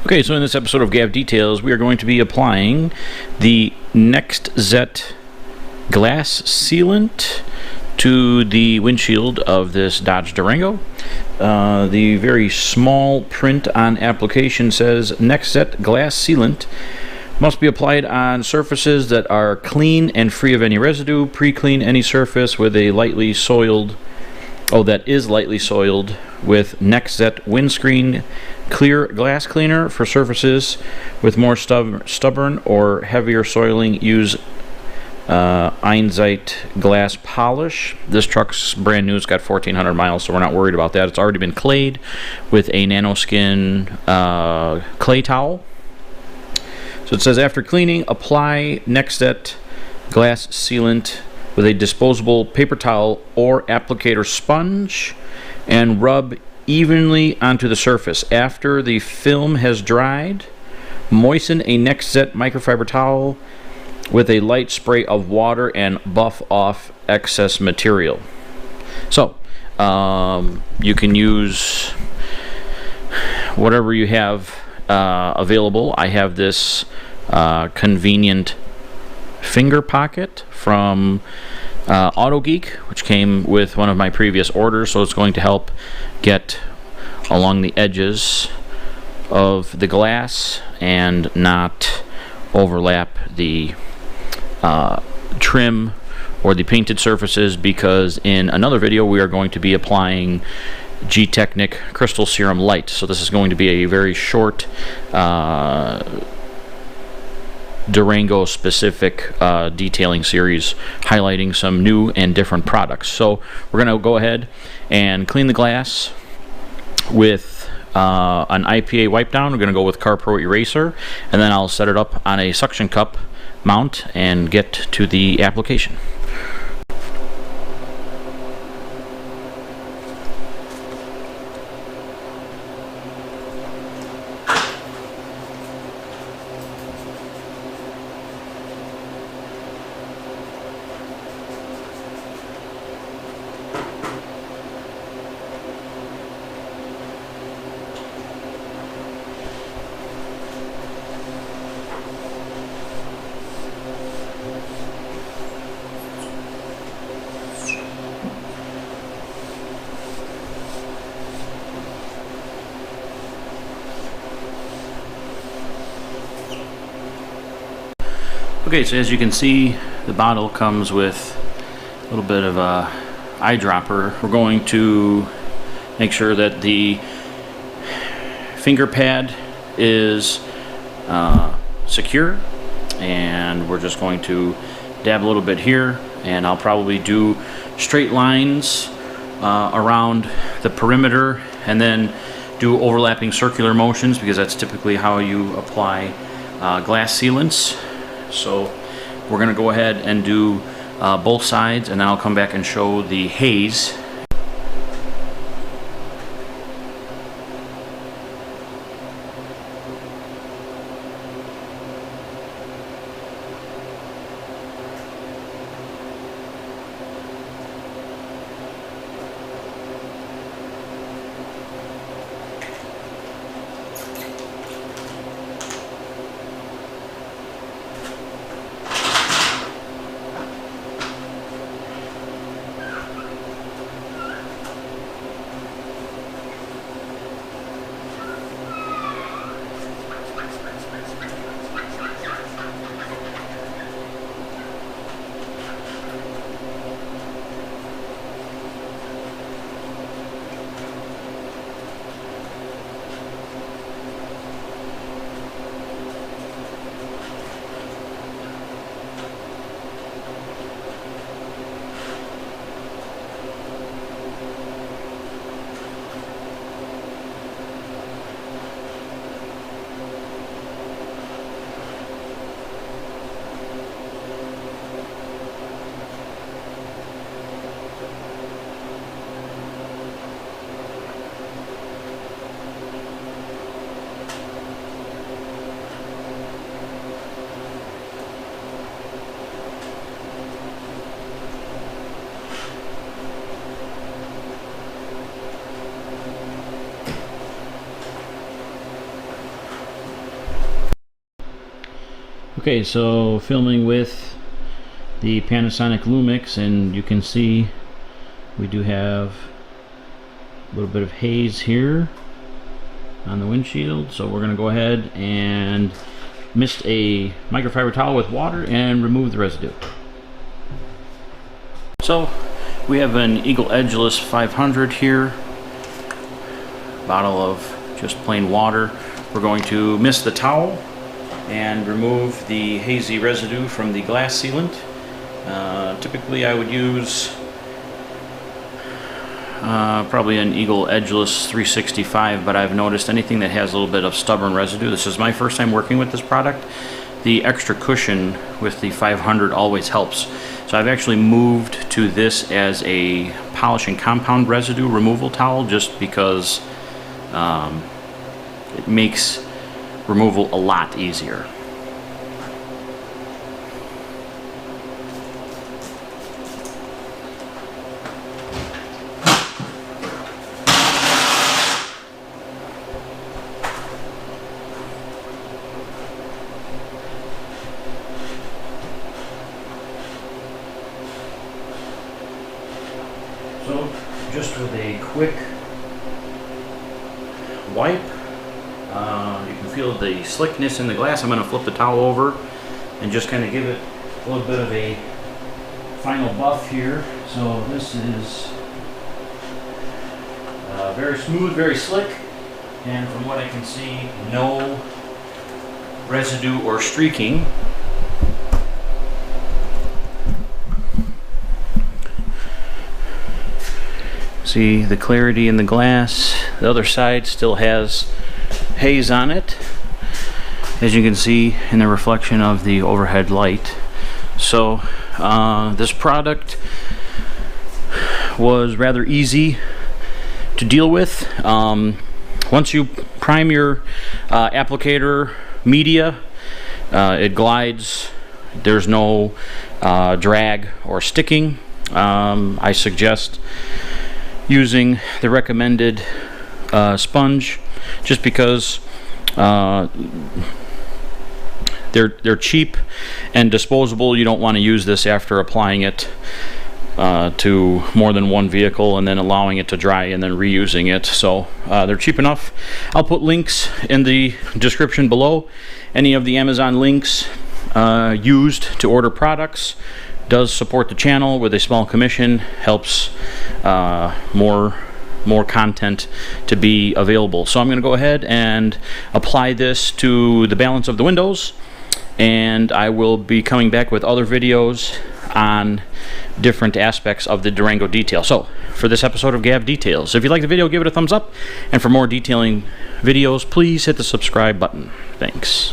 Okay, so in this episode of Gav Details, we are going to be applying the Nextzett glass sealant to the windshield of this Dodge Durango. The very small print on application says Nextzett glass sealant must be applied on surfaces that are clean and free of any residue. Pre-clean any surface with a lightly soiled, that is lightly soiled with Nextzett windscreen clear glass cleaner. For surfaces with more stubborn or heavier soiling, use Nextzett glass polish. This truck's brand new. It's got 1,400 miles, so we're not worried about that. It's already been clayed with a nanoskin clay towel. So it says, after cleaning, apply Nextzett glass sealant with a disposable paper towel or applicator sponge and rub evenly onto the surface. After the film has dried, moisten a Nextzett microfiber towel with a light spray of water and buff off excess material. So you can use whatever you have available. I have this convenient finger pocket from Auto Geek, which came with one of my previous orders, so it's going to help get along the edges of the glass and not overlap the trim or the painted surfaces, because in another video we are going to be applying G-Technic Crystal Serum Light. So this is going to be a very short Durango specific detailing series highlighting some new and different products. So we're going to go ahead and clean the glass with an IPA wipe down. We're going to go with CarPro Eraser, and then I'll set it up on a suction cup mount and get to the application. Okay, so as you can see, the bottle comes with a little bit of a eyedropper. We're going to make sure that the finger pad is secure, and we're just going to dab a little bit here, and I'll probably do straight lines around the perimeter and then do overlapping circular motions, because that's typically how you apply glass sealants. So we're going to go ahead and do both sides, and then I'll come back and show the haze. Okay, so filming with the Panasonic Lumix, and you can see we do have a little bit of haze here on the windshield, so we're going to go ahead and mist a microfiber towel with water and remove the residue. So we have an Eagle Edgeless 500 here, bottle of just plain water. We're going to mist the towel and remove the hazy residue from the glass sealant. Typically I would use probably an Eagle Edgeless 365, but I've noticed anything that has a little bit of stubborn residue. This is my first time working with this product. The extra cushion with the 500 always helps. So I've actually moved to this as a polish and compound residue removal towel, just because it makes removal a lot easier. So, just with a quick wipe, you can feel the slickness in the glass. I'm going to flip the towel over and just kind of give it a little bit of a final buff here. So this is very smooth, very slick, and from what I can see, no residue or streaking. See the clarity in the glass. The other side still has haze on it, as you can see in the reflection of the overhead light. So this product was rather easy to deal with. Once you prime your applicator media, it glides. There's no drag or sticking. I suggest using the recommended sponge, just because they're cheap and disposable. You don't want to use this after applying it to more than one vehicle and then allowing it to dry and then reusing it. So they're cheap enough. I'll put links in the description below. Any of the Amazon links used to order products does support the channel with a small commission, helps more content to be available. So I'm going to go ahead and apply this to the balance of the windows, and I will be coming back with other videos on different aspects of the Durango detail. So for this episode of Gav Details, if you like the video, give it a thumbs up, and for more detailing videos, please hit the subscribe button. Thanks.